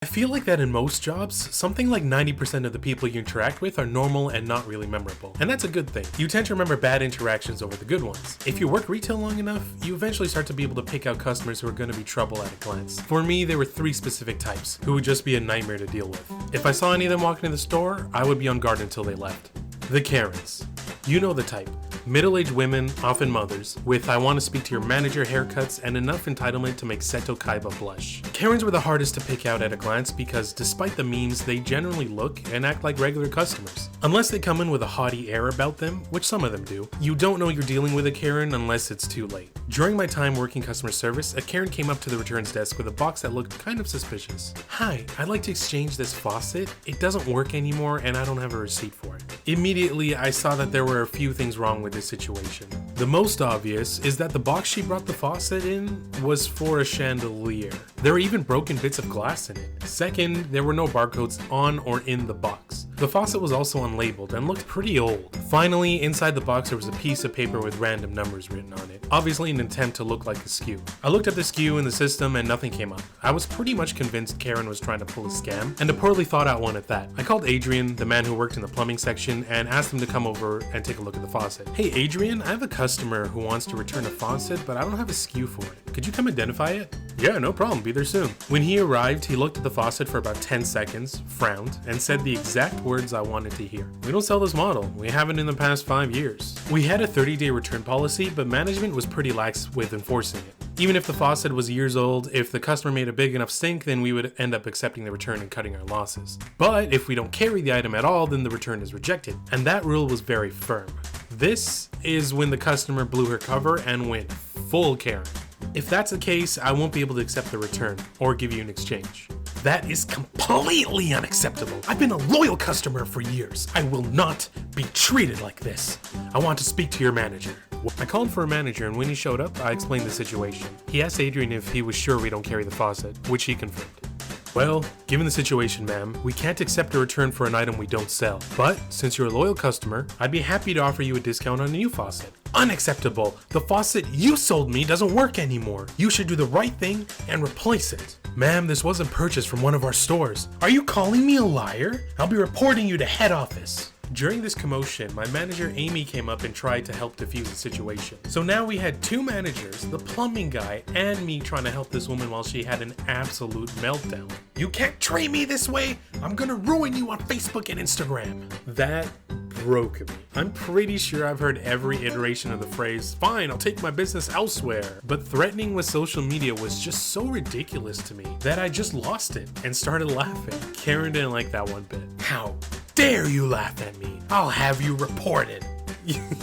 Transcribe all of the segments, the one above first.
I feel like that in most jobs, something like 90% of the people you interact with are normal and not really memorable. And that's a good thing. You tend to remember bad interactions over the good ones. If you work retail long enough, you eventually start to be able to pick out customers who are going to be trouble at a glance. For me, there were 3 specific types who would just be a nightmare to deal with. If I saw any of them walking in the store, I would be on guard until they left. The Karens. You know the type. Middle-aged women, often mothers, with "I want to speak to your manager" haircuts and enough entitlement to make Seto Kaiba blush. Karens were the hardest to pick out at a glance because despite the memes, they generally look and act like regular customers. Unless they come in with a haughty air about them, which some of them do, you don't know you're dealing with a Karen unless it's too late. During my time working customer service, a Karen came up to the returns desk with a box that looked kind of suspicious. "Hi, I'd like to exchange this faucet. It doesn't work anymore and I don't have a receipt for it." Immediately, I saw that there were a few things wrong with this situation. The most obvious is that the box she brought the faucet in was for a chandelier. There were even broken bits of glass in it. Second, there were no barcodes on or in the box. The faucet was also unlabeled and looked pretty old. Finally, inside the box there was a piece of paper with random numbers written on it, obviously in an attempt to look like a SKU. I looked at the SKU in the system and nothing came up. I was pretty much convinced Karen was trying to pull a scam, and a poorly thought out one at that. I called Adrian, the man who worked in the plumbing section, and asked him to come over and take a look at the faucet. "Hey Adrian, I have a customer who wants to return a faucet, but I don't have a SKU for it. Could you come identify it?" "Yeah, no problem, be there soon." When he arrived, he looked at the faucet for about 10 seconds, frowned, and said the exact words I wanted to hear. "We don't sell this model. We haven't in the past 5 years." We had a 30-day return policy, but management was pretty lax with enforcing it. Even if the faucet was years old, if the customer made a big enough stink, then we would end up accepting the return and cutting our losses. But if we don't carry the item at all, then the return is rejected. And that rule was very firm. This is when the customer blew her cover and went full Karen. If that's the case, I won't be able to accept the return or give you an exchange. "That is completely unacceptable. I've been a loyal customer for years. I will not be treated like this. I want to speak to your manager." I called for a manager, and when he showed up, I explained the situation. He asked Adrian if he was sure we don't carry the faucet, which he confirmed. "Well, given the situation, ma'am, we can't accept a return for an item we don't sell. But since you're a loyal customer, I'd be happy to offer you a discount on a new faucet." "Unacceptable. The faucet you sold me doesn't work anymore. You should do the right thing and replace it." "Ma'am, this wasn't purchased from one of our stores." "Are you calling me a liar? I'll be reporting you to head office." During this commotion, my manager Amy came up and tried to help defuse the situation. So now we had 2 managers, the plumbing guy, and me trying to help this woman while she had an absolute meltdown. "You can't treat me this way! I'm gonna ruin you on Facebook and Instagram." That broke me. I'm pretty sure I've heard every iteration of the phrase, "Fine, I'll take my business elsewhere." But threatening with social media was just so ridiculous to me that I just lost it and started laughing. Karen didn't like that one bit. "How dare you laugh at me? I'll have you reported."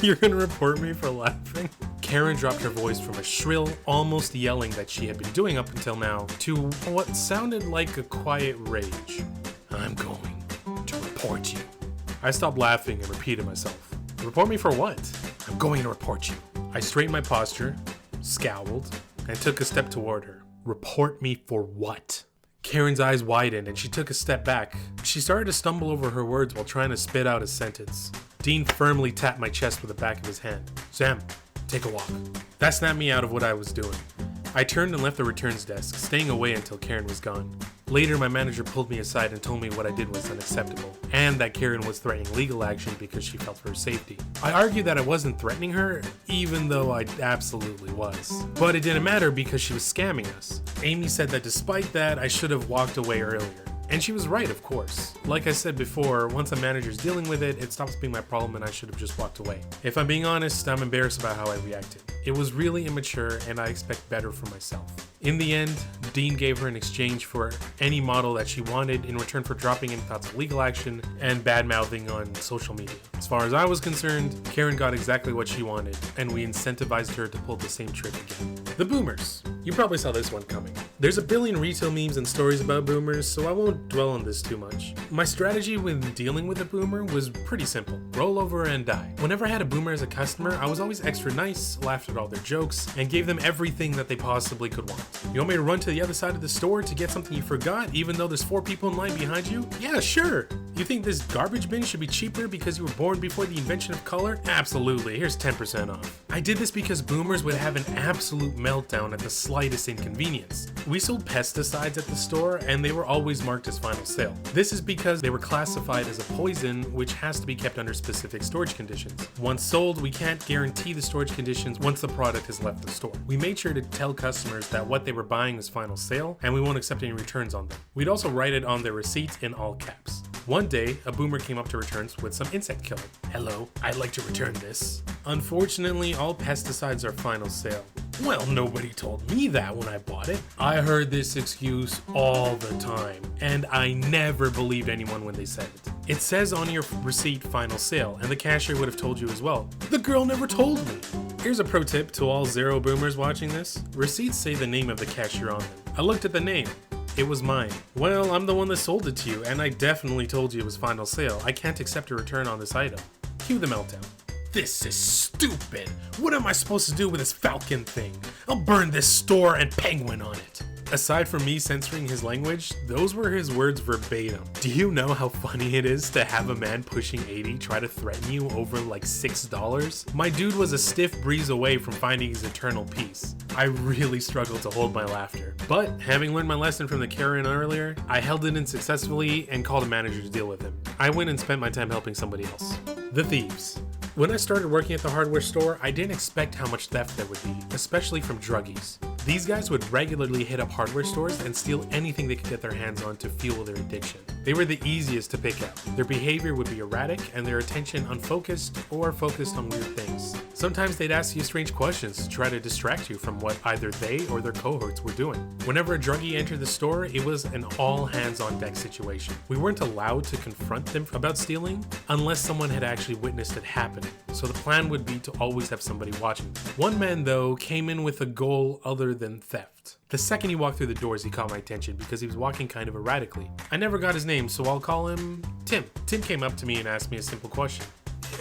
"You're gonna report me for laughing?" Karen dropped her voice from a shrill, almost yelling that she had been doing up until now to what sounded like a quiet rage. "I'm going to report you." I stopped laughing and repeated myself. "Report me for what?" "I'm going to report you." I straightened my posture, scowled, and took a step toward her. "Report me for what?" Karen's eyes widened and she took a step back. She started to stumble over her words while trying to spit out a sentence. Dean firmly tapped my chest with the back of his hand. "Sam, take a walk." That snapped me out of what I was doing. I turned and left the returns desk, staying away until Karen was gone. Later, my manager pulled me aside and told me what I did was unacceptable, and that Karen was threatening legal action because she felt for her safety. I argued that I wasn't threatening her, even though I absolutely was. But it didn't matter because she was scamming us. Amy said that despite that, I should have walked away earlier. And she was right, of course. Like I said before, once a manager's dealing with it, it stops being my problem and I should have just walked away. If I'm being honest, I'm embarrassed about how I reacted. It was really immature and I expect better for myself. In the end, Dean gave her an exchange for any model that she wanted in return for dropping any thoughts of legal action and bad-mouthing on social media. As far as I was concerned, Karen got exactly what she wanted, and we incentivized her to pull the same trick again. The boomers. You probably saw this one coming. There's a billion retail memes and stories about boomers, so I won't dwell on this too much. My strategy when dealing with a boomer was pretty simple. Roll over and die. Whenever I had a boomer as a customer, I was always extra nice, laughed at all their jokes, and gave them everything that they possibly could want. "You want me to run to the other side of the store to get something you forgot, even though there's 4 people in line behind you?" "Yeah, sure. You think this garbage bin should be cheaper because you were born before the invention of color? Absolutely, here's 10% off. I did this because boomers would have an absolute meltdown at the slightest inconvenience. We sold pesticides at the store and they were always marked as final sale. This is because they were classified as a poison which has to be kept under specific storage conditions. Once sold, we can't guarantee the storage conditions once the product has left the store. We made sure to tell customers that what they were buying is final sale and we won't accept any returns on them. We'd also write it on their receipts in all caps. One day, a boomer came up to returns with some insect killer. "Hello, I'd like to return this." Unfortunately, all pesticides are final sale. Well, nobody told me that when I bought it. I heard this excuse all the time, and I never believed anyone when they said it. It says on your receipt final sale, and the cashier would have told you as well. The girl never told me. Here's a pro tip to all zero boomers watching this. Receipts say the name of the cashier on them. I looked at the name. It was mine. Well, I'm the one that sold it to you, and I definitely told you it was final sale. I can't accept a return on this item. Cue the meltdown. This is stupid. What am I supposed to do with this falcon thing? I'll burn this store and penguin on it. Aside from me censoring his language, those were his words verbatim. Do you know how funny it is to have a man pushing 80 try to threaten you over like $6? My dude was a stiff breeze away from finding his eternal peace. I really struggled to hold my laughter. But having learned my lesson from the Karen earlier, I held it in successfully and called a manager to deal with him. I went and spent my time helping somebody else. The thieves. When I started working at the hardware store, I didn't expect how much theft there would be, especially from druggies. These guys would regularly hit up hardware stores and steal anything they could get their hands on to fuel their addiction. They were the easiest to pick out. Their behavior would be erratic and their attention unfocused or focused on weird things. Sometimes they'd ask you strange questions to try to distract you from what either they or their cohorts were doing. Whenever a druggie entered the store, it was an all hands on deck situation. We weren't allowed to confront them about stealing unless someone had actually witnessed it happening. So the plan would be to always have somebody watching them. One man though came in with a goal other than theft. The second he walked through the doors, he caught my attention because he was walking kind of erratically. I never got his name, so I'll call him Tim. Tim came up to me and asked me a simple question.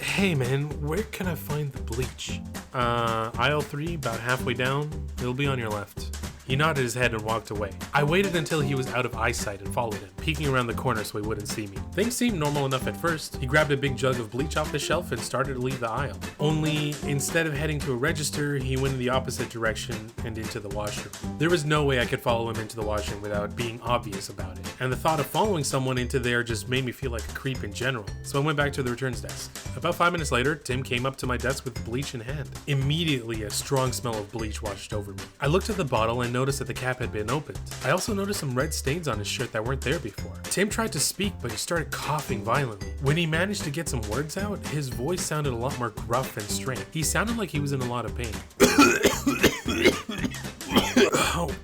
"Hey man, where can I find the bleach?" Aisle 3, about halfway down. It'll be on your left." He nodded his head and walked away. I waited until he was out of eyesight and followed him, peeking around the corner so he wouldn't see me. Things seemed normal enough at first. He grabbed a big jug of bleach off the shelf and started to leave the aisle. Only, instead of heading to a register, he went in the opposite direction and into the washroom. There was no way I could follow him into the washroom without being obvious about it. And the thought of following someone into there just made me feel like a creep in general. So I went back to the returns desk. About 5 minutes later, Tim came up to my desk with bleach in hand. Immediately, a strong smell of bleach washed over me. I looked at the bottle and noticed that the cap had been opened. I also noticed some red stains on his shirt that weren't there before. Tim tried to speak, but he started coughing violently. When he managed to get some words out, his voice sounded a lot more gruff and strained. He sounded like he was in a lot of pain.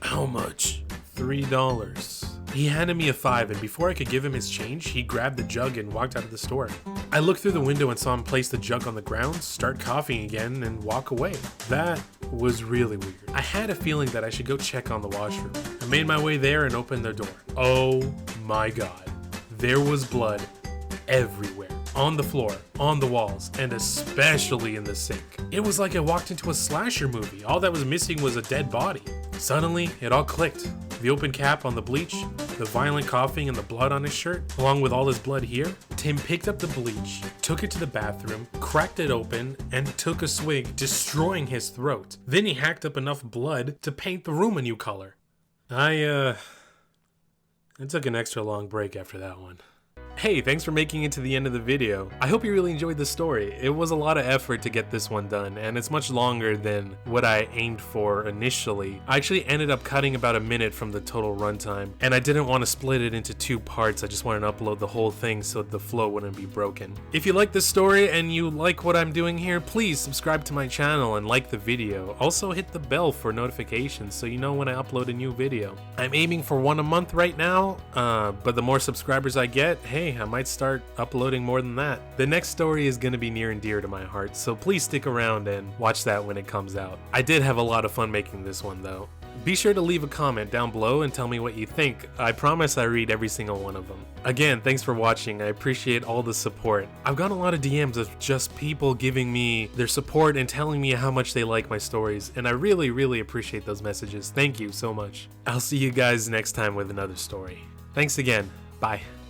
How much? $3. He handed me a $5, and before I could give him his change, he grabbed the jug and walked out of the store. I looked through the window and saw him place the jug on the ground, start coughing again, and walk away. That was really weird. I had a feeling that I should go check on the washroom. I made my way there and opened the door. Oh my god. There was blood everywhere. On the floor, on the walls, and especially in the sink. It was like I walked into a slasher movie. All that was missing was a dead body. Suddenly, it all clicked. The open cap on the bleach, the violent coughing, and the blood on his shirt, along with all his blood here. Tim picked up the bleach, took it to the bathroom, cracked it open, and took a swig, destroying his throat. Then he hacked up enough blood to paint the room a new color. I took an extra long break after that one. Hey, thanks for making it to the end of the video. I hope you really enjoyed the story. It was a lot of effort to get this one done, and it's much longer than what I aimed for initially. I actually ended up cutting about a minute from the total runtime, and I didn't want to split it into 2 parts. I just wanted to upload the whole thing so the flow wouldn't be broken. If you like this story and you like what I'm doing here, please subscribe to my channel and like the video. Also hit the bell for notifications so you know when I upload a new video. I'm aiming for 1 a month right now, but the more subscribers I get, hey, I might start uploading more than that. The next story is going to be near and dear to my heart, so please stick around and watch that when it comes out. I did have a lot of fun making this one though. Be sure to leave a comment down below and tell me what you think. I promise I read every single one of them. Again, thanks for watching. I appreciate all the support. I've got a lot of DMs of just people giving me their support and telling me how much they like my stories, and I really, really appreciate those messages. Thank you so much. I'll see you guys next time with another story. Thanks again. Bye.